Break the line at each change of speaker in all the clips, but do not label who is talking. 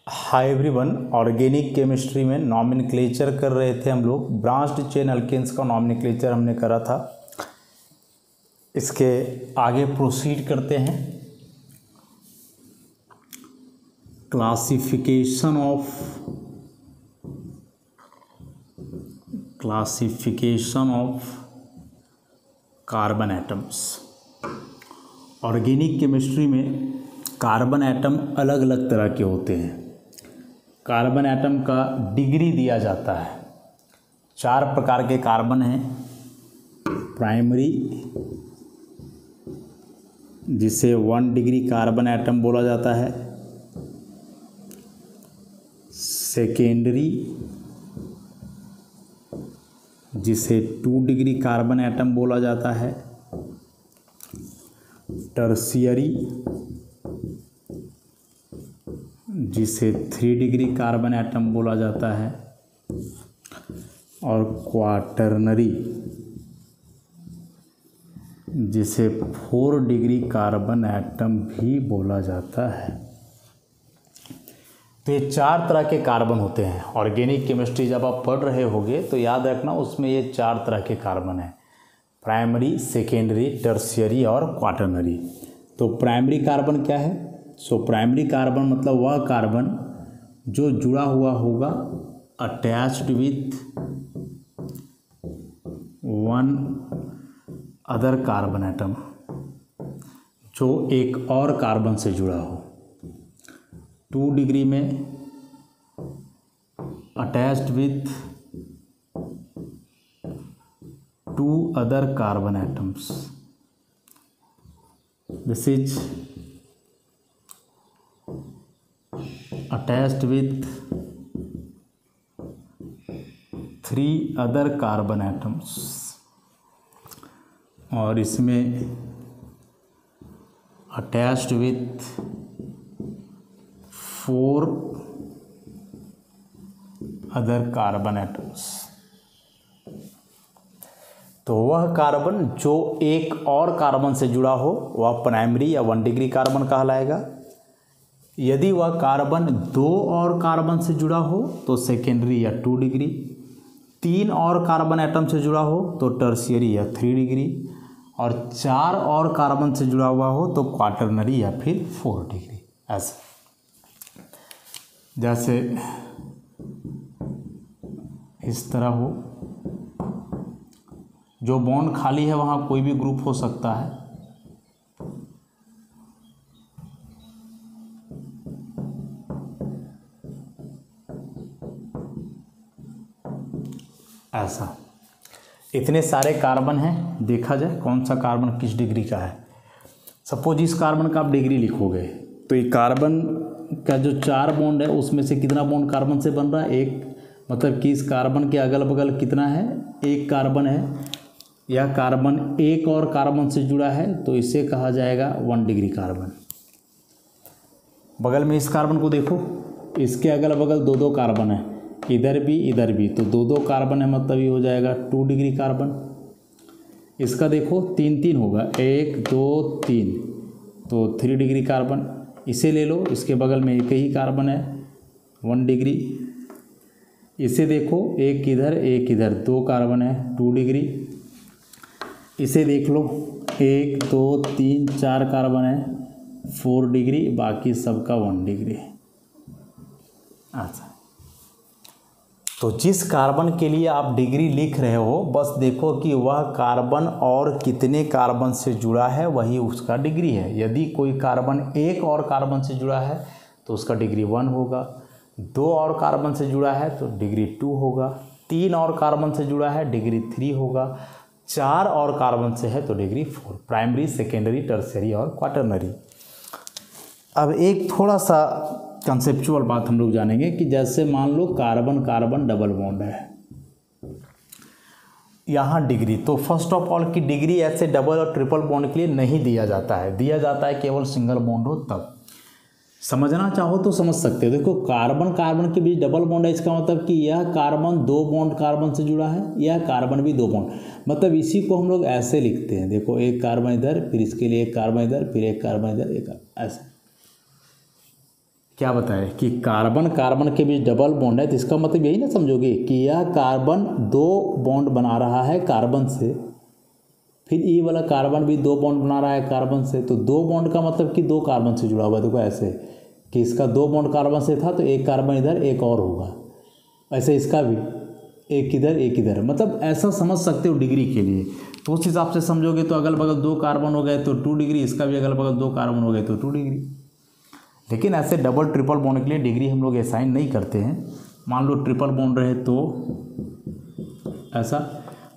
Hi everyone, organic chemistry में nomenclature कर रहे थे हम लोग। ब्रांच्ड चेन अल्केन्स का नॉमेनक्लेचर हमने करा था। इसके आगे प्रोसीड करते हैं। Classification of carbon atoms. Organic chemistry में कार्बन एटम अलग अलग तरह के होते हैं। कार्बन एटम का डिग्री दिया जाता है। 4 प्रकार के कार्बन हैं। प्राइमरी, जिसे 1 डिग्री कार्बन एटम बोला जाता है। सेकेंडरी, जिसे 2 डिग्री कार्बन एटम बोला जाता है। टर्शियरी, जिसे 3 डिग्री कार्बन एटम बोला जाता है। और क्वाटरनरी, जिसे 4 डिग्री कार्बन एटम भी बोला जाता है। तो ये 4 तरह के कार्बन होते हैं। ऑर्गेनिक केमिस्ट्री जब आप पढ़ रहे होगे तो याद रखना, उसमें ये 4 तरह के कार्बन हैं। प्राइमरी, सेकेंडरी, टर्शियरी और क्वाटरनरी। तो प्राइमरी कार्बन क्या है? प्राइमरी कार्बन मतलब वह कार्बन जो जुड़ा हुआ होगा attached with 1 other carbon atom, जो एक और कार्बन से जुड़ा हो। 2 डिग्री में attached with 2 other carbon atoms. This is attached with 3 other carbon atoms. और इसमें attached with 4 other carbon atoms. तो वह कार्बन जो एक और कार्बन से जुड़ा हो वह प्राइमरी या 1 डिग्री कार्बन कहलाएगा। यदि वह कार्बन 2 और कार्बन से जुड़ा हो तो सेकेंडरी या 2 डिग्री। 3 और कार्बन एटम से जुड़ा हो तो टर्शियरी या 3 डिग्री। और 4 और कार्बन से जुड़ा हुआ हो तो क्वाटरनरी या फिर 4 डिग्री। ऐसे जैसे इस तरह हो, जो बॉन्ड खाली है वहाँ कोई भी ग्रुप हो सकता है। ऐसा इतने सारे कार्बन हैं। देखा जाए कौन सा कार्बन किस डिग्री का है। सपोज इस कार्बन का आप डिग्री लिखोगे तो ये कार्बन का जो 4 बॉन्ड है उसमें से कितना बॉन्ड कार्बन से बन रहा है? 1। मतलब कि इस कार्बन के अगल बगल कितना है? 1 कार्बन है। यह कार्बन एक और कार्बन से जुड़ा है तो इसे कहा जाएगा 1 डिग्री कार्बन। बगल में इस कार्बन को देखो, इसके अगल बगल 2-2 कार्बन है, इधर भी तो 2-2 कार्बन है, मतलब ये हो जाएगा 2 डिग्री कार्बन। इसका देखो 3-3 होगा, 1 2 3, तो 3 डिग्री कार्बन। इसे ले लो, इसके बगल में एक ही कार्बन है, 1 डिग्री। इसे देखो, एक इधर 2 कार्बन है, 2 डिग्री। इसे देख लो, 1 2 3 4 कार्बन है, 4 डिग्री। बाकी सबका 1 डिग्री। अच्छा, तो जिस कार्बन के लिए आप डिग्री लिख रहे हो बस देखो कि वह कार्बन और कितने कार्बन से जुड़ा है, वही उसका डिग्री है। यदि कोई कार्बन एक और कार्बन से जुड़ा है तो उसका डिग्री 1 होगा। 2 और कार्बन से जुड़ा है तो डिग्री 2 होगा। 3 और कार्बन से जुड़ा है डिग्री 3 होगा। 4 और कार्बन से है तो डिग्री 4। प्राइमरी, सेकेंडरी, टर्शियरी और क्वाटरनरी। अब एक थोड़ा सा कंसेप्चुअल बात हम लोग जानेंगे कि जैसे मान low carbon carbon double bond है, यहाँ डिग्री, तो फर्स्ट ऑफ ऑल की डिग्री ऐसे डबल और ट्रिपल बॉन्ड के लिए नहीं दिया जाता है। दिया जाता है केवल सिंगल बॉन्ड हो तब। समझना चाहो तो समझ सकते हो। देखो कार्बन कार्बन के बीच डबल बॉन्ड है, इसका मतलब कि यह कार्बन 2 बॉन्ड कार्बन से जुड़ा है, यह कार्बन भी 2 बॉन्ड, मतलब इसी को हम लोग ऐसे लिखते हैं। देखो एक कार्बन इधर, फिर इसके लिए एक कार्बन इधर, फिर एक कार्बन इधर, एक ऐसे। क्या बताए कि कार्बन कार्बन के बीच डबल बॉन्ड है, तो इसका मतलब यही ना समझोगे कि यह कार्बन 2 बॉन्ड बना रहा है कार्बन से, फिर ये वाला कार्बन भी 2 बॉन्ड बना रहा है कार्बन से। तो 2 बॉन्ड का मतलब कि 2 कार्बन से जुड़ा हुआ है। देखो ऐसे कि इसका 2 बॉन्ड कार्बन से था, तो एक कार्बन इधर एक और होगा, ऐसे इसका भी एक इधर एक इधर, मतलब ऐसा समझ सकते हो डिग्री के लिए। तो उस हिसाब से समझोगे तो अगल बगल 2 कार्बन हो गए तो 2 डिग्री, इसका भी अगल बगल 2 कार्बन हो गए तो 2 डिग्री। लेकिन ऐसे डबल ट्रिपल बॉन्ड के लिए डिग्री हम लोग असाइन नहीं करते हैं। मान लो ट्रिपल बॉन्ड रहे तो ऐसा,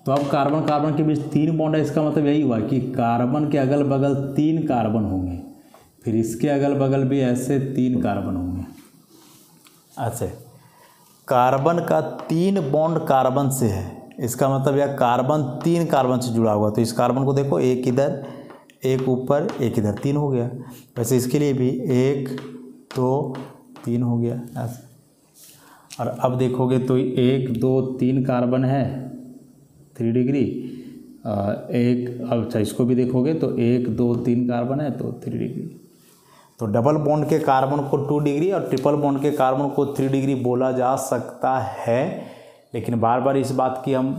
तो अब कार्बन कार्बन के बीच 3 बॉन्ड है, इसका मतलब यही हुआ कि कार्बन के अगल बगल 3 कार्बन होंगे, फिर इसके अगल बगल भी ऐसे 3 कार्बन होंगे। ऐसे कार्बन का 3 बॉन्ड कार्बन से है, इसका मतलब यह कार्बन 3 कार्बन से जुड़ा हुआ। तो इस कार्बन को देखो, एक इधर एक ऊपर एक इधर, 3 हो गया। वैसे इसके लिए भी 1 2 3 हो गया ऐसे। और अब देखोगे तो 1 2 3 कार्बन है 3 डिग्री, एक अब अच्छा इसको भी देखोगे तो 1 2 3 कार्बन है तो 3 डिग्री। तो डबल बॉन्ड के कार्बन को 2 डिग्री और ट्रिपल बॉन्ड के कार्बन को 3 डिग्री बोला जा सकता है। लेकिन बार बार इस बात की हम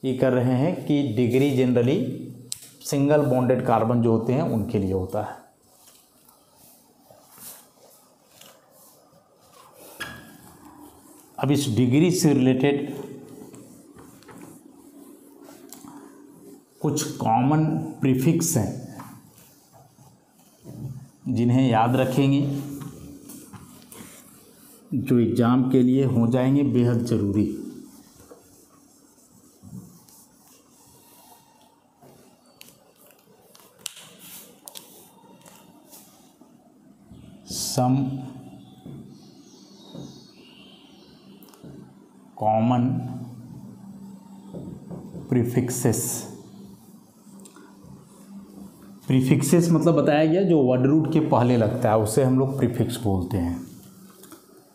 ये कर रहे हैं कि degree generally single bonded carbon जो होते हैं उनके लिए होता है। अब इस डिग्री से रिलेटेड कुछ कॉमन प्रीफिक्स हैं जिन्हें याद रखेंगे, जो एग्ज़ाम के लिए हो जाएंगे बेहद ज़रूरी। Some common prefixes. प्रीफिक्सेस मतलब बताया गया जो वर्ड रूट के पहले लगता है उसे हम लोग प्रीफिक्स बोलते हैं।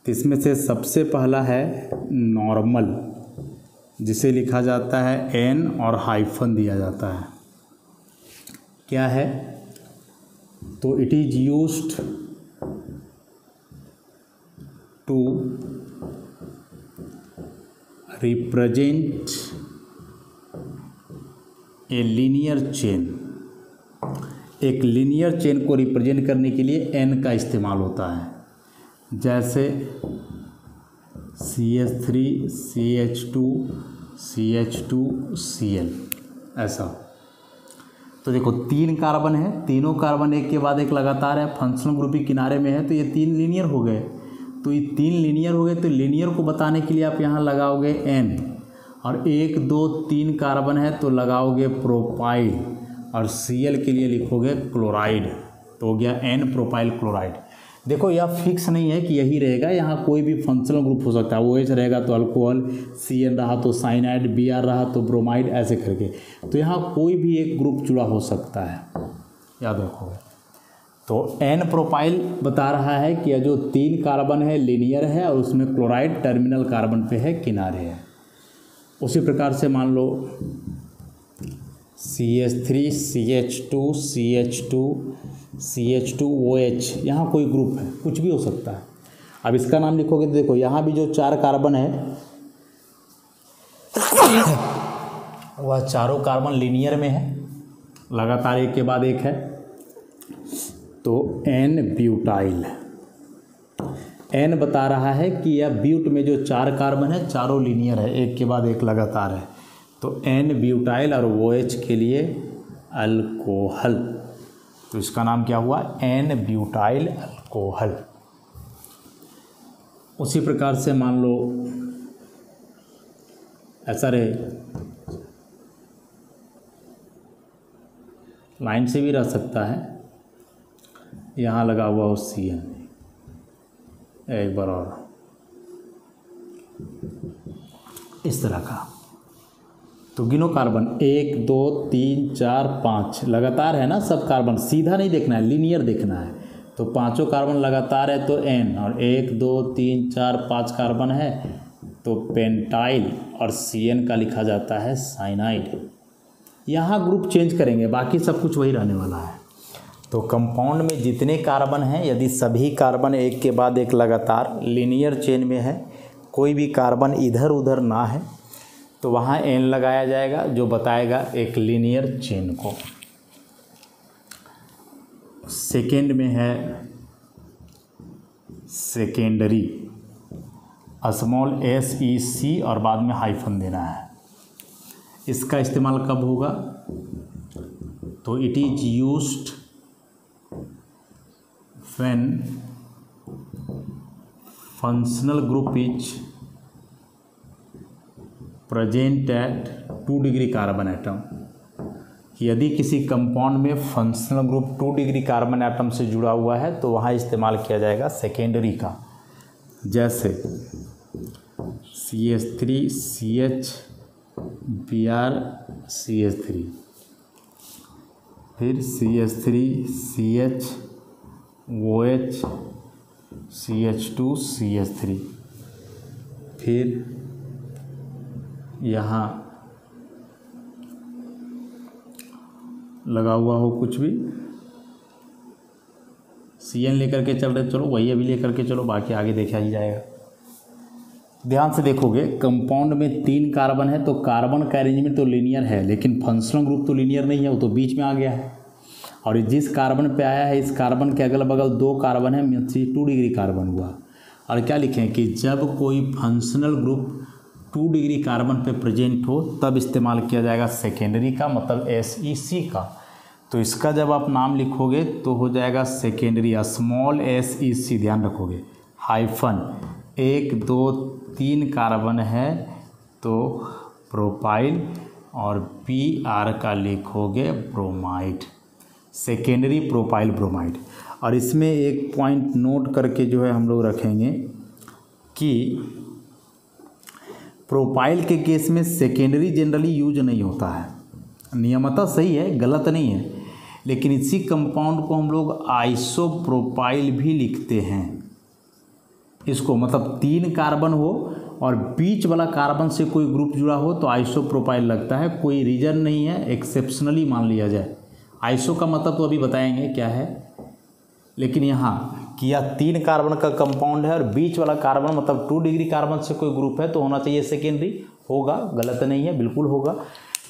तो इसमें से सबसे पहला है नॉर्मल, जिसे लिखा जाता है एन और हाइफन दिया जाता है। क्या है? तो it is used to represent a linear chain. एक लीनियर चेन को रिप्रेजेंट करने के लिए एन का इस्तेमाल होता है। जैसे CH3 CH2 CH2 Cl ऐसा। तो देखो 3 कार्बन है, तीनों कार्बन एक के बाद एक लगातार है, फंक्शनल ग्रुप भी किनारे में है, तो ये 3 लीनियर हो गए। तो ये 3 लीनियर हो गए, तो लीनियर को बताने के लिए आप यहाँ लगाओगे N, और 1 2 3 कार्बन है तो लगाओगे प्रोपाइल, और Cl के लिए लिखोगे क्लोराइड, तो हो गया N प्रोपाइल क्लोराइड। देखो यह फिक्स नहीं है कि यही रहेगा, यहाँ कोई भी फंक्शनल ग्रुप हो सकता है। OH रहेगा तो अल्कोहल, Cn रहा तो साइनाइड, Br रहा तो ब्रोमाइड, ऐसे करके। तो यहाँ कोई भी एक ग्रुप जुड़ा हो सकता है, याद रखोगे। तो N प्रोपाइल बता रहा है कि यह जो 3 कार्बन है लीनियर है और उसमें क्लोराइड टर्मिनल कार्बन पे है, किनारे है। उसी प्रकार से मान लो CH3 CH2 CH2 CH2OH, यहाँ कोई ग्रुप है, कुछ भी हो सकता है। अब इसका नाम लिखोगे तो देखो यहाँ भी जो 4 कार्बन है वह चारों कार्बन लीनियर में है, लगातार एक के बाद एक है, तो N ब्यूटाइल। N बता रहा है कि यह ब्यूट में जो 4 कार्बन है चारों लीनियर है, एक के बाद एक लगातार है, तो N ब्यूटाइल, और OH के लिए अल्कोहल, तो इसका नाम क्या हुआ? N butyl alcohol. उसी प्रकार से मान लो ऐसा रहे, लाइन से भी रह सकता है, यहाँ लगा हुआ हो Cn, एक बार और इस तरह का। तो गिनो कार्बन 1 2 3 4 5 लगातार है ना सब कार्बन, सीधा नहीं देखना है, लीनियर देखना है। तो पांचों कार्बन लगातार है तो N, और 1 2 3 4 5 कार्बन है तो पेंटाइल, और CN का लिखा जाता है साइनाइड। यहाँ ग्रुप चेंज करेंगे, बाकी सब कुछ वही रहने वाला है। तो कंपाउंड में जितने कार्बन हैं, यदि सभी कार्बन एक के बाद एक लगातार लीनियर चेन में है, कोई भी कार्बन इधर उधर ना है, तो वहाँ N लगाया जाएगा जो बताएगा एक लीनियर चेन को। सेकेंड में है सेकेंडरी, स्मॉल SEC और बाद में हाइफन देना है। इसका इस्तेमाल कब होगा? तो it is used when functional group is present at 2 degree carbon atom. यदि किसी कंपाउंड में functional group 2 degree carbon atom से जुड़ा हुआ है तो वहाँ इस्तेमाल किया जाएगा सेकेंडरी का। जैसे CH3 CH Br CH3, फिर CH3 CH OH CH2 CH3, फिर यहाँ लगा हुआ हो कुछ भी, CN लेकर के चल रहे, चलो वही अभी लेकर के चलो, बाकी आगे देखा ही जाएगा। ध्यान से देखोगे, कंपाउंड में 3 कार्बन है तो कार्बन का अरेंजमेंट तो लीनियर है, लेकिन फंक्शनल ग्रुप तो लीनियर नहीं है, वो तो बीच में आ गया है। और जिस कार्बन पे आया है, इस कार्बन के अगल बगल 2 कार्बन है, 2 डिग्री कार्बन हुआ। और क्या लिखें कि जब कोई फंक्शनल ग्रुप 2 डिग्री कार्बन पे प्रेजेंट हो तब इस्तेमाल किया जाएगा सेकेंडरी का, मतलब SEC का। तो इसका जब आप नाम लिखोगे तो हो जाएगा सेकेंडरी, स्मॉल SEC, ध्यान रखोगे, हाइफन 1 2 3 कार्बन है तो प्रोपाइल, और PR का लिखोगे ब्रोमाइड, सेकेंडरी प्रोपाइल ब्रोमाइड। और इसमें एक पॉइंट नोट करके जो है हम लोग रखेंगे कि प्रोपाइल के केस में सेकेंडरी जनरली यूज नहीं होता है, नियमतः सही है, गलत नहीं है, लेकिन इसी कंपाउंड को हम लोग आइसोप्रोपाइल भी लिखते हैं। इसको मतलब 3 कार्बन हो और बीच वाला कार्बन से कोई ग्रुप जुड़ा हो तो आइसोप्रोपाइल लगता है, कोई रीजन नहीं है, एक्सेप्शनली मान लिया जाए। आइसो का मतलब तो अभी बताएंगे क्या है, लेकिन यहाँ किया 3 कार्बन का कंपाउंड है और बीच वाला कार्बन मतलब 2 डिग्री कार्बन से कोई ग्रुप है तो होना चाहिए सेकेंडरी, होगा, गलत नहीं है, बिल्कुल होगा।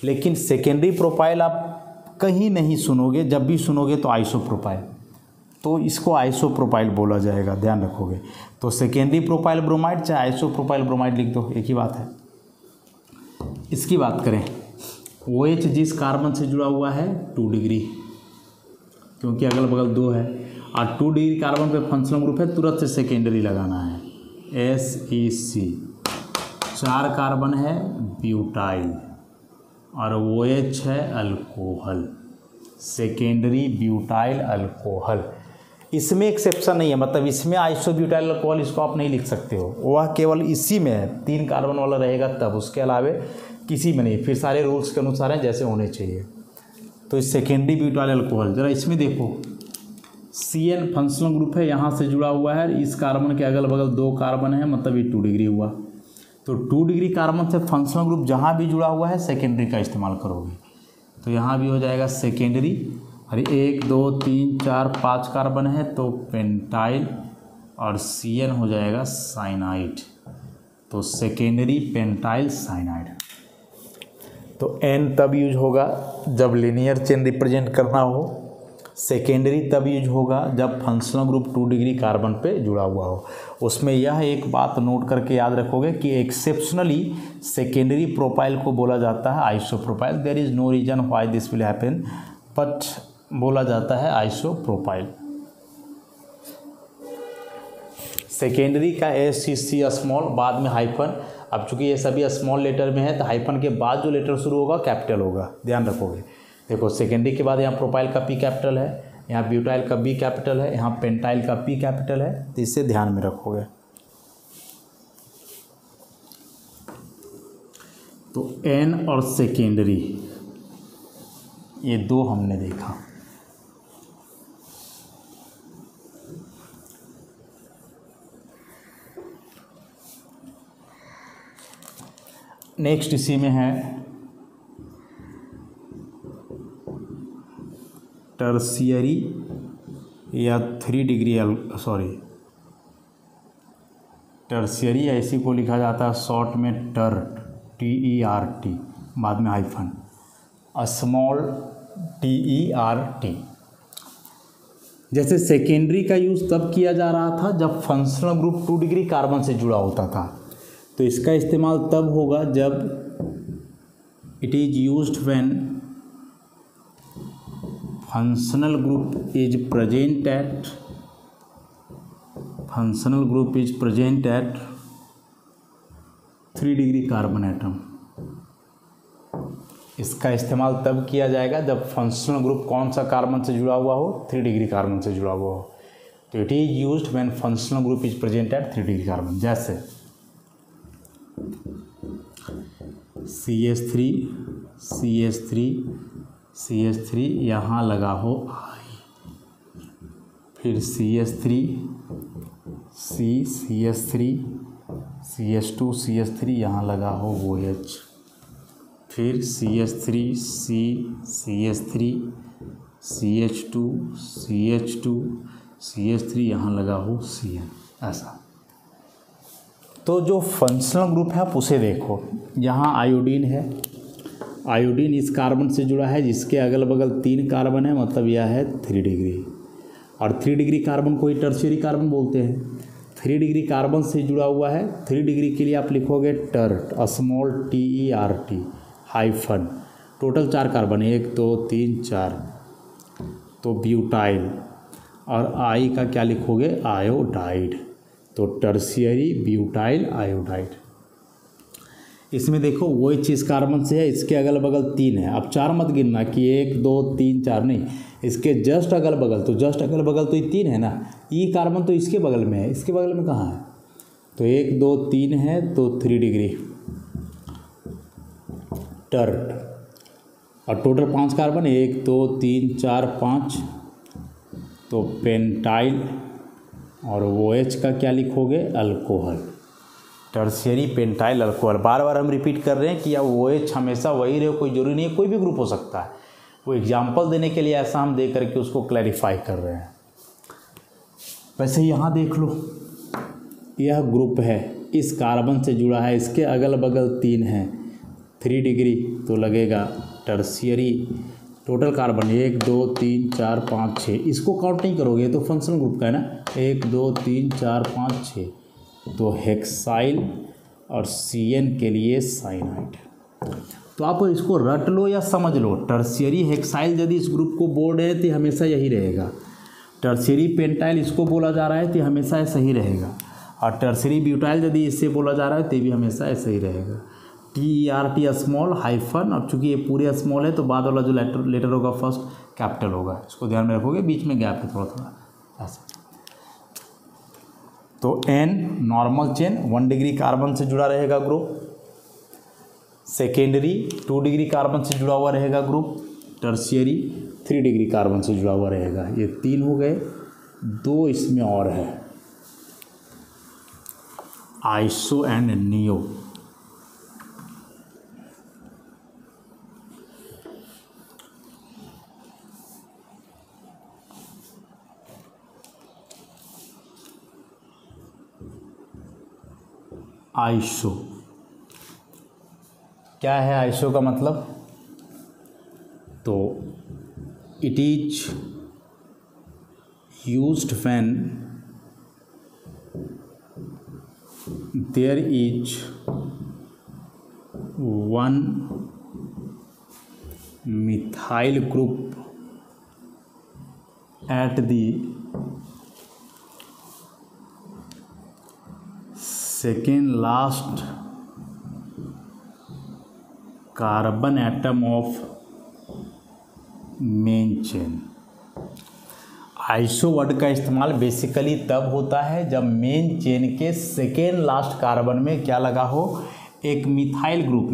लेकिन सेकेंडरी प्रोपाइल आप कहीं नहीं सुनोगे, जब भी सुनोगे तो आइसोप्रोपाइल, तो इसको आइसोप्रोपाइल बोला जाएगा, ध्यान रखोगे। तो सेकेंडरी प्रोपाइल ब्रोमाइड चाहे आइसोप्रोपाइल ब्रोमाइड लिख दो, एक ही बात है। इसकी बात करें, OH जिस कार्बन से जुड़ा हुआ है 2 डिग्री, क्योंकि अगल बगल 2 है, और 2 डिग्री कार्बन पे फंक्शनल ग्रुप है, तुरंत से सेकेंडरी लगाना है, SEC। 4 कार्बन है ब्यूटाइल, और OH है अल्कोहल, सेकेंडरी ब्यूटाइल अल्कोहल। इसमें एक्सेप्शन नहीं है, मतलब इसमें आइसोब्यूटाइल अल्कोहल इसको आप नहीं लिख सकते हो, वह केवल इसी में है, 3 कार्बन वाला रहेगा तब, उसके अलावे किसी में नहीं। फिर सारे रूल्स के अनुसार हैं जैसे होने चाहिए। तो इस सेकेंडरी ब्यूटाइल अल्कोहल, ज़रा इसमें देखो, CN फंक्शनल ग्रुप है, यहाँ से जुड़ा हुआ है, इस कार्बन के अगल बगल 2 कार्बन है, मतलब ये 2 डिग्री हुआ। तो 2 डिग्री कार्बन से फंक्शनल ग्रुप जहाँ भी जुड़ा हुआ है सेकेंडरी का इस्तेमाल करोगे, तो यहाँ भी हो जाएगा सेकेंडरी। और 1 2 3 4 5 कार्बन है तो पेंटाइल, और CN हो जाएगा साइनाइड, तो सेकेंडरी पेंटाइल साइनाइड। तो N तब यूज होगा जब लीनियर चेन रिप्रेजेंट करना हो, सेकेंडरी तब यूज होगा जब फंक्शनल ग्रुप 2 डिग्री कार्बन पे जुड़ा हुआ हो। उसमें यह एक बात नोट करके याद रखोगे कि एक्सेप्शनली सेकेंडरी प्रोपाइल को बोला जाता है isopropyl. There is no reason why this will happen, but बोला जाता है आइसोप्रोपाइल। सेकेंडरी का SEC स्मॉल, बाद में हाइफन। अब चूंकि ये सभी स्मॉल लेटर में है तो हाइफन के बाद जो लेटर शुरू होगा कैपिटल होगा, ध्यान रखोगे। देखो सेकेंडरी के बाद यहाँ प्रोपाइल का P कैपिटल है, यहाँ ब्यूटाइल का B कैपिटल है, यहाँ पेंटाइल का P कैपिटल है, तो इसे ध्यान में रखोगे। तो N और सेकेंडरी ये 2 हमने देखा। नेक्स्ट इसी में है टर्शियरी या 3 डिग्री टर्शियरी, ऐसी को लिखा जाता है शॉर्ट में TERT, बाद में हाइफन, स्मॉल TERT। जैसे सेकेंडरी का यूज़ तब किया जा रहा था जब फंक्शनल ग्रुप 2 डिग्री कार्बन से जुड़ा होता था, तो इसका इस्तेमाल तब होगा जब it is used when functional group is present at 3 degree carbon atom. इसका इस्तेमाल तब किया जाएगा जब फंक्शनल ग्रुप कौन सा कार्बन से जुड़ा हुआ हो, 3 डिग्री कार्बन से जुड़ा हुआ हो। तो it is used when functional group is present at 3 degree carbon. जैसे CH3 यहाँ लगा हो I, फिर CH3 यहाँ लगा हो OH, फिर CH3 यहाँ लगा हो Cn, ऐसा। तो जो फंक्शनल ग्रुप है आप उसे देखो, यहाँ आयोडीन है, आयोडीन इस कार्बन से जुड़ा है जिसके अगल बगल 3 कार्बन है, मतलब यह है 3 डिग्री, और 3 डिग्री कार्बन को ही टर्शियरी कार्बन बोलते हैं। 3 डिग्री कार्बन से जुड़ा हुआ है, 3 डिग्री के लिए आप लिखोगे tert, small TERT, hyphen, total 4 carbon, 1 2 3 4, तो ब्यूटाइल, और आई का क्या लिखोगे, आयोडाइड, तो टर्शियरी ब्यूटाइल आयोडाइड। इसमें देखो वो चीज़ कार्बन से है, इसके अगल बगल 3 है। अब 4 मत गिनना कि 1 2 3 4 नहीं, इसके जस्ट अगल बगल, तो जस्ट अगल बगल तो ये 3 है ना, ई कार्बन तो इसके बगल में है, इसके बगल में कहाँ है, तो 1 2 3 है, तो 3 डिग्री टर्ट, और टोटल 5 कार्बन, 1 2 3 4 5, तो पेंटाइल, और OH का क्या लिखोगे, अल्कोहल, टर्शियरी पेंटाइल अल्कोहल। बार बार हम रिपीट कर रहे हैं कि अब OH हमेशा वही रहे, कोई जरूरी नहीं है, कोई भी ग्रुप हो सकता है। वो एग्जाम्पल देने के लिए ऐसा हम दे करके उसको क्लैरिफाई कर रहे हैं। वैसे यहाँ देख लो, यह ग्रुप है, इस कार्बन से जुड़ा है, इसके अगल बगल 3 हैं, 3 डिग्री, तो लगेगा टर्शियरी। टोटल कार्बन 1 2 3 4 5 6, इसको काउंट नहीं करोगे, तो फंक्शनल ग्रुप का है ना, 1 2 3 4 5 6, तो हेक्साइल, और Cn के लिए साइनाइड। तो आप इसको रट लो या समझ लो, टर्शियरी हेक्साइल यदि इस ग्रुप को बोल रहे हैं तो हमेशा यही रहेगा, टर्शियरी पेंटाइल इसको बोला जा रहा है तो हमेशा ऐसा ही रहेगा, और टर्शियरी ब्यूटाइल यदि इससे बोला जा रहा है तो भी हमेशा ऐसा ही रहेगा। TERT स्मॉल हाइफन, अब चूंकि ये पूरे स्मॉल है तो बाद वाला जो लेटर होगा फर्स्ट कैपिटल होगा, इसको ध्यान में रखोगे, बीच में गैप है थोड़ा थोड़ा ऐसा। तो N normal chain 1 degree carbon से जुड़ा रहेगा ग्रुप, सेकेंडरी 2 डिग्री कार्बन से जुड़ा हुआ रहेगा ग्रुप, टर्शियरी 3 डिग्री कार्बन से जुड़ा हुआ रहेगा। ये 3 हो गए, 2 इसमें और है, आइसो एंड नियो। आइसो क्या है, आइसो का मतलब, तो it is used when there is 1 methyl group at the second last carbon atom of main chain. Iso word का इस्तेमाल बेसिकली तब होता है जब मेन चेन के सेकेंड लास्ट कार्बन में क्या लगा हो, एक मिथाइल ग्रुप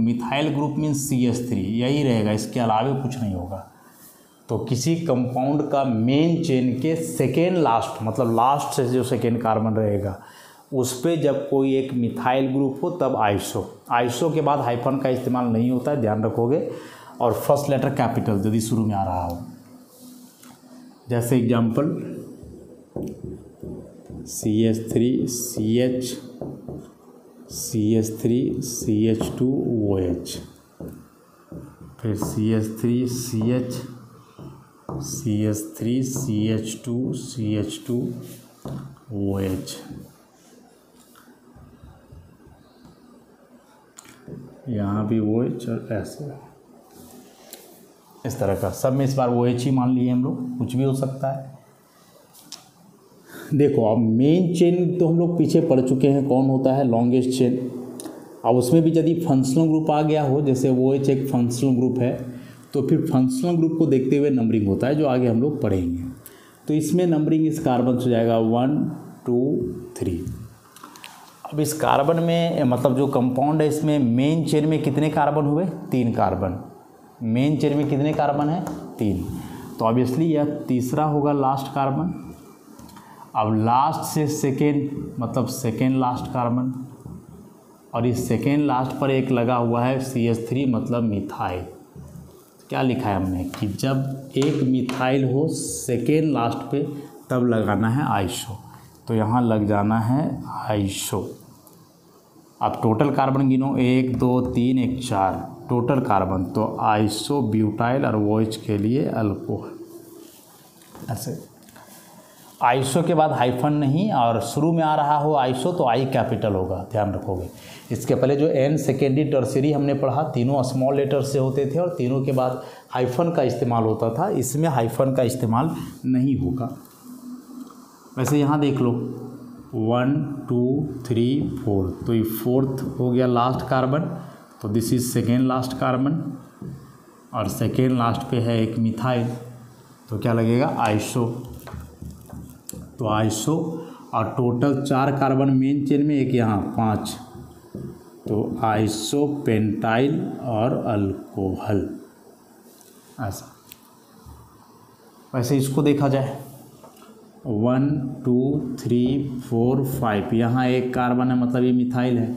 मीन्स CH3, यही रहेगा, इसके अलावा कुछ नहीं होगा। तो किसी कंपाउंड का मेन चेन के सेकेंड लास्ट, मतलब लास्ट से जो सेकेंड कार्बन रहेगा, उस पर जब कोई एक मिथाइल ग्रुप हो तब आइसो। आइसो के बाद हाइफन का इस्तेमाल नहीं होता है, ध्यान रखोगे। और फर्स्ट लेटर कैपिटल यदि शुरू में आ रहा हो, जैसे example CH3 CH CH3 CH2 OH, फिर CH3 CH CH3 CH2 CH2 OH, यहाँ भी OH और ऐसे इस तरह का सब में इस बार OH ही मान लिए हम लोग, कुछ भी हो सकता है। देखो अब मेन चेन तो हम लोग पीछे पढ़ चुके हैं कौन होता है, लॉन्गेस्ट चेन। अब उसमें भी यदि फंक्शनल ग्रुप आ गया हो, जैसे OH एक फंक्शनल ग्रुप है, तो फिर फंक्शनल ग्रुप को देखते हुए नंबरिंग होता है, जो आगे हम लोग पढ़ेंगे। तो इसमें नंबरिंग इस कार्बन से हो जाएगा 1 2 3। अब इस कार्बन में मतलब जो कंपाउंड है, इसमें मेन चेन में कितने कार्बन हुए, 3 कार्बन। मेन चेन में कितने कार्बन है, 3। तो ऑब्वियसली यह तीसरा होगा लास्ट कार्बन। अब लास्ट से सेकेंड मतलब सेकेंड लास्ट कार्बन, और इस सेकेंड लास्ट पर एक लगा हुआ है CH3 मतलब मिथाइल। क्या लिखा है हमने कि जब एक मिथाइल हो सेकेंड लास्ट पे तब लगाना है आइसो, तो यहाँ लग जाना है आइसो। अब टोटल कार्बन गिनो, 1 2 3 1 4 टोटल कार्बन, तो आइसो ब्यूटाइल और OH के लिए अल्कोहल। ऐसे आइसो के बाद हाइफन नहीं, और शुरू में आ रहा हो आइसो तो आई कैपिटल होगा, ध्यान रखोगे। इसके पहले जो N सेकेंडरी टर्सरी हमने पढ़ा, तीनों स्मॉल लेटर से होते थे और तीनों के बाद हाइफन का इस्तेमाल होता था, इसमें हाइफन का इस्तेमाल नहीं होगा। वैसे यहाँ देख लो 1 2 3 4, तो ये 4th हो गया लास्ट कार्बन, तो this is second last carbon, और सेकेंड लास्ट पे है एक मिथाइल, तो क्या लगेगा आइसो। तो आइसो, और टोटल 4 कार्बन मेन चेन में, एक यहाँ 5, तो आइसो पेंटाइल और अल्कोहल ऐसा। वैसे इसको देखा जाए 1 2 3 4 5, यहाँ एक कार्बन है मतलब ये मिथाइल है,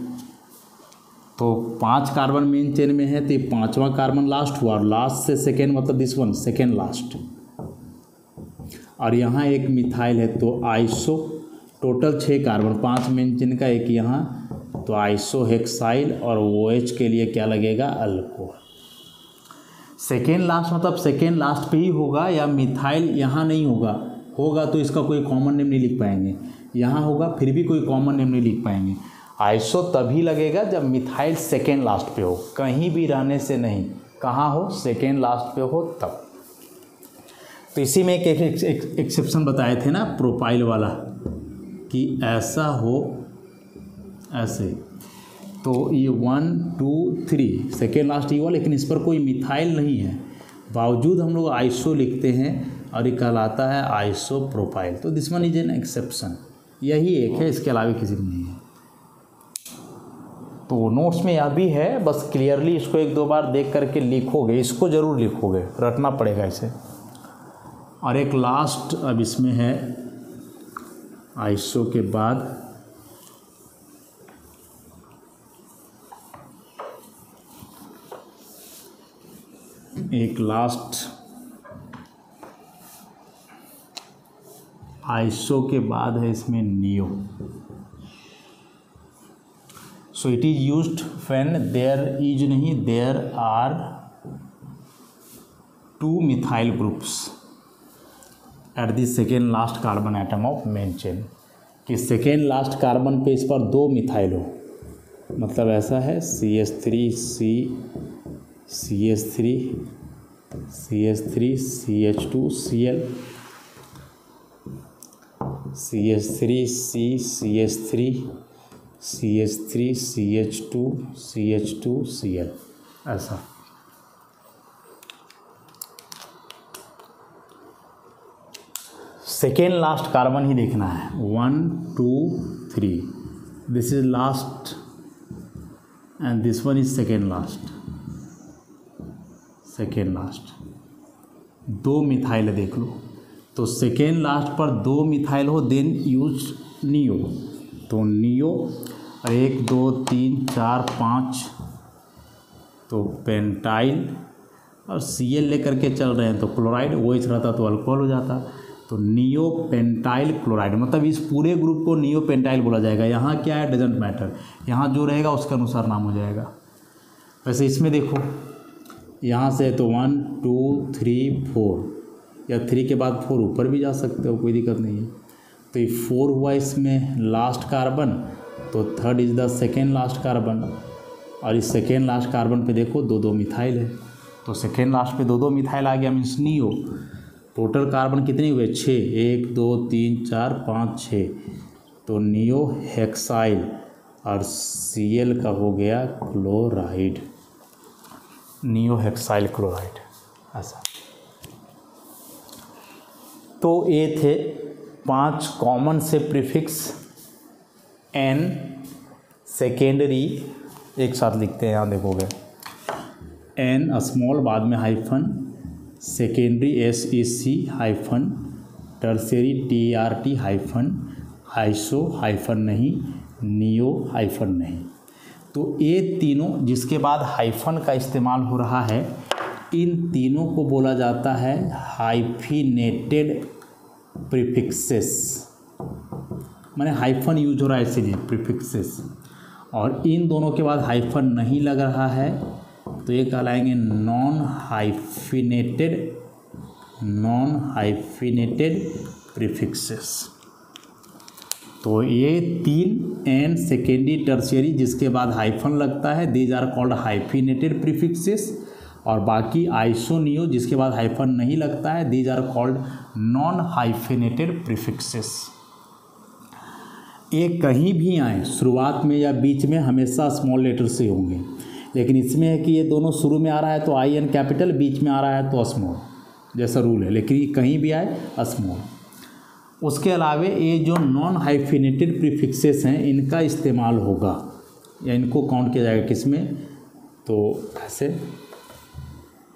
तो 5 कार्बन मेन चेन में है, तो ये 5वां कार्बन लास्ट हुआ, और लास्ट से सेकेंड मतलब दिस वन सेकेंड लास्ट, और यहाँ एक मिथाइल है, तो iso. Total 6 carbon, 5 main chain का, एक यहाँ, तो आइसो हेक्साइल, और OH के लिए क्या लगेगा अल्कोहल। सेकेंड लास्ट मतलब सेकेंड लास्ट पे ही होगा, या मिथाइल यहाँ नहीं होगा, होगा तो इसका कोई कॉमन नेम नहीं लिख पाएंगे, यहाँ होगा फिर भी कोई कॉमन नेम नहीं लिख पाएंगे। आइसो तभी लगेगा जब मिथाइल सेकेंड लास्ट पे हो, कहीं भी रहने से नहीं, कहाँ हो, सेकेंड लास्ट पे हो तब। तो इसी में एक एक्सेप्शन बताए थे ना प्रोपाइल वाला, कि ऐसा हो ऐसे, तो ये 1 2 3 सेकेंड लास्ट ही हुआ, लेकिन इस पर कोई मिथाइल नहीं है, बावजूद हम लोग आइसो लिखते हैं और ये कहलाता है आइसो प्रोपाइल। तो this one is an exception, यही एक है, इसके अलावा किसी में नहीं है। तो नोट्स में यह भी है, बस क्लियरली इसको 1 2 बार देख करके लिखोगे, इसको ज़रूर लिखोगे, रटना पड़ेगा इसे। और एक लास्ट अब इसमें है आइसो के बाद एक लास्ट, आइसो के बाद है इसमें neo. So it is used when there is नहीं, there are 2 methyl groups at the second last carbon atom of main chain, कि सेकेंड लास्ट कार्बन पे इस पर 2 मिथाइल हो, मतलब ऐसा है CH3 CH3 CH3 CH2 Cl, CH3 CH3 CH3 CH2 CH2 Cl ऐसा। सेकेंड लास्ट कार्बन ही देखना है, 1 2 3, this is last and this one is second last, second last 2 methyl देख लो, तो सेकेंड लास्ट पर 2 मिथाइल हो देन यूज नियो, तो neo, और 1 2 3 4 5 तो पेंटाइल और Cl लेकर के चल रहे हैं तो क्लोराइड, OH रहता तो अल्कोहल हो जाता। तो नियो पेंटाइल क्लोराइड, मतलब इस पूरे ग्रुप को नियो पेंटाइल बोला जाएगा। यहाँ क्या है डजेंट मैटर, यहाँ जो रहेगा उसके अनुसार नाम हो जाएगा। वैसे इसमें देखो यहाँ से तो 1 2 3 4 या 3 के बाद 4 ऊपर भी जा सकते हो, कोई दिक्कत नहीं है। तो ये 4 हुआ इसमें लास्ट कार्बन, तो 3rd is the second last carbon. और इस सेकेंड लास्ट कार्बन पे देखो 2 मिथाइल है, तो सेकेंड लास्ट पे 2 मिथाइल आ गया, मीन्स नियो। टोटल कार्बन कितने हुए 6, 1 2 3 4 5 6, तो नियो हेक्साइल और Cl का हो गया क्लोराइड, नियो हेक्साइल क्लोराइड ऐसा। तो ये थे 5 कॉमन से प्रीफिक्स एन सेकेंडरी, एक साथ लिखते हैं, यहाँ देखोगे एन स्मॉल बाद में hyphen, secondary SEC hyphen, tertiary TRT hyphen, iso hyphen नहीं, नियो हाइफन नहीं। तो ये तीनों जिसके बाद हाइफन का इस्तेमाल हो रहा है, इन तीनों को बोला जाता है हाइफिनेटेड प्रीफिक्सेस, माने हाइफन यूज हो रहा है इसीलिए प्रीफिक्सेस। और इन दोनों के बाद हाइफन नहीं लग रहा है तो ये कहलाएंगे नॉन हाइफिनेटेड प्रीफिक्सेस। तो ये 3 एन सेकेंडरी टर्शियरी जिसके बाद हाइफन लगता है, these are called hyphenated prefixes. और बाकी आइसो नियो जिसके बाद हाइफन नहीं लगता है, these are called non hyphenated prefixes. ये कहीं भी आए शुरुआत में या बीच में हमेशा स्मॉल लेटर से होंगे, लेकिन इसमें है कि ये दोनों शुरू में आ रहा है तो IN कैपिटल, बीच में आ रहा है तो स्मॉल, जैसा रूल है, लेकिन कहीं भी आए स्मॉल। उसके अलावे ये जो नॉन हाइफिनेटेड प्रीफिक्सेस हैं इनका इस्तेमाल होगा या इनको काउंट किया जाएगा किसमें, तो ऐसे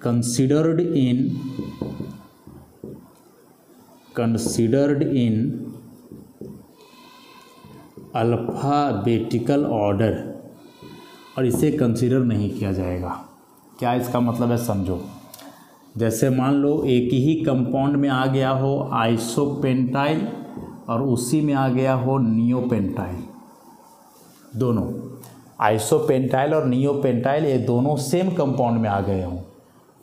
कंसिडर्ड इन अल्फ़ाबेटिकल ऑर्डर, और इसे कंसिडर नहीं किया जाएगा। क्या इसका मतलब है समझो। जैसे मान लो एक ही कंपाउंड में आ गया हो आइसोपेंटाइल और उसी में आ गया हो नियोपेंटाइल, दोनों आइसोपेंटाइल और नियोपेंटाइल ये दोनों सेम कंपाउंड में आ गए हों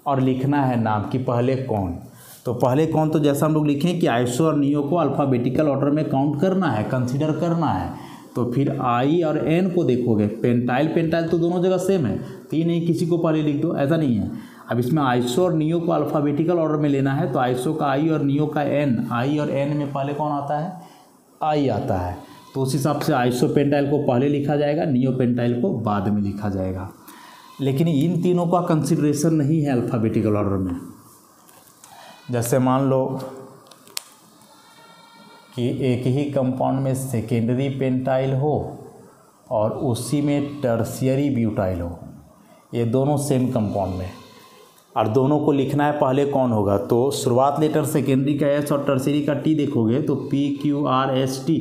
और लिखना है नाम कि पहले कौन। तो पहले कौन, तो जैसा हम लोग लिखें कि आइसो और नियो को अल्फ़ाबेटिकल ऑर्डर में काउंट करना है, कंसीडर करना है, तो फिर आई और एन को देखोगे। पेंटाइल तो दोनों जगह सेम है, तो ये नहीं किसी को पहले लिख दो, ऐसा नहीं है। अब इसमें आइसो और नियो को अल्फ़ाबेटिकल ऑर्डर में लेना है, तो आइसो का आई और नियो का एन, आई और एन में पहले कौन आता है, आई आता है, तो उस हिसाब से आइसोपेंटाइल को पहले लिखा जाएगा, नियोपेंटाइल को बाद में लिखा जाएगा। लेकिन इन तीनों का कंसिडरेशन नहीं है अल्फ़ाबेटिकल ऑर्डर में। जैसे मान लो कि एक ही कंपाउंड में सेकेंडरी पेंटाइल हो और उसी में टर्शियरी ब्यूटाइल हो, ये दोनों सेम कंपाउंड में, और दोनों को लिखना है पहले कौन होगा। तो शुरुआत लेटर सेकेंडरी का एस और टर्शियरी का टी देखोगे तो PQRST,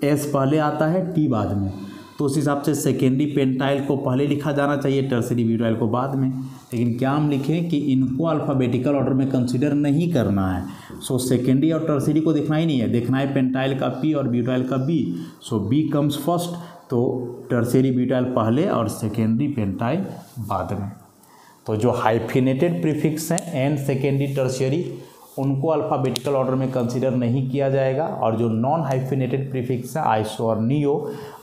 एस पहले आता है टी बाद में, तो उस हिसाब से सेकेंडरी पेंटाइल को पहले लिखा जाना चाहिए, टर्शियरी ब्यूटाइल को बाद में। लेकिन क्या हम लिखें कि इनको अल्फ़ाबेटिकल ऑर्डर में कंसीडर नहीं करना है, सो सेकेंडरी और टर्शियरी को देखना ही नहीं है, देखना है पेंटाइल का P और ब्यूटाइल का B, सो B कम्स फर्स्ट, तो टर्शियरी ब्यूटाइल पहले और सेकेंडरी पेंटाइल बाद में। तो जो हाइफिनेटेड प्रीफिक्स हैं एन सेकेंडरी टर्शियरी, उनको अल्फ़ाबेटिकल ऑर्डर में कंसीडर नहीं किया जाएगा, और जो नॉन हाइफिनेटेड प्रीफिक्स हैं आइसो और नियो,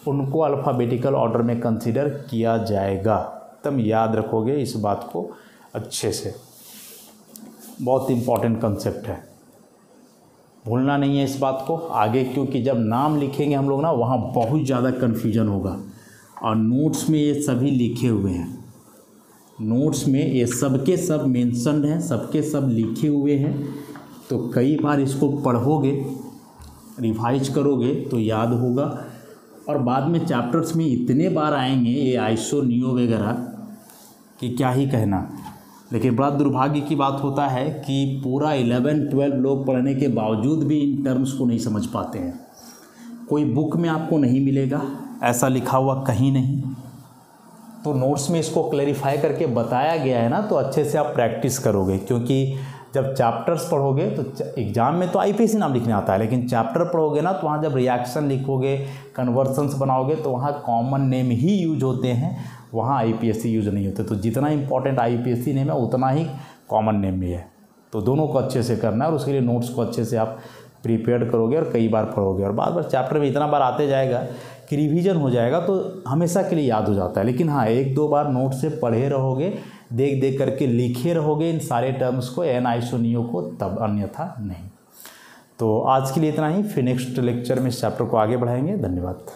उनको अल्फ़ाबेटिकल ऑर्डर में कंसीडर किया जाएगा। तुम याद रखोगे इस बात को अच्छे से, बहुत इम्पॉर्टेंट कंसेप्ट है, भूलना नहीं है इस बात को आगे, क्योंकि जब नाम लिखेंगे हम लोग ना वहाँ बहुत ज़्यादा कन्फ्यूजन होगा। और नोट्स में ये सभी लिखे हुए हैं, नोट्स में ये सबके सब मेंशन्ड हैं, सबके सब लिखे हुए हैं, तो कई बार इसको पढ़ोगे, रिवाइज करोगे तो याद होगा। और बाद में चैप्टर्स में इतने बार आएंगे ये आइसो नियो वगैरह कि क्या ही कहना। लेकिन बड़ा दुर्भाग्य की बात होता है कि पूरा 11-12 लोग पढ़ने के बावजूद भी इन टर्म्स को नहीं समझ पाते हैं। कोई बुक में आपको नहीं मिलेगा, ऐसा लिखा हुआ कहीं नहीं। तो नोट्स में इसको क्लैरिफाई करके बताया गया है ना, तो अच्छे से आप प्रैक्टिस करोगे, क्योंकि जब चैप्टर्स पढ़ोगे तो एग्जाम में तो आईपीएससी नाम लिखने आता है, लेकिन चैप्टर पढ़ोगे ना तो वहाँ जब रिएक्शन लिखोगे, कन्वर्सन्स बनाओगे तो वहाँ कॉमन नेम ही यूज होते हैं, वहाँ आईपीएससी यूज नहीं होते। तो जितना इंपॉर्टेंट आईपीएससी नेम है उतना ही कॉमन नेम भी है। तो दोनों को अच्छे से करना है और उसके लिए नोट्स को अच्छे से आप प्रिपेयर करोगे और कई बार पढ़ोगे, और बार बार चैप्टर में इतना बार आते जाएगा कि रिवीजन हो जाएगा, तो हमेशा के लिए याद हो जाता है। लेकिन हाँ, 1-2 बार नोट से पढ़े रहोगे, देख देख करके लिखे रहोगे इन सारे टर्म्स को, एन आइसोनियो को, तब, अन्यथा नहीं। तो आज के लिए इतना ही, फिर नेक्स्ट लेक्चर में इस चैप्टर को आगे बढ़ाएंगे। धन्यवाद।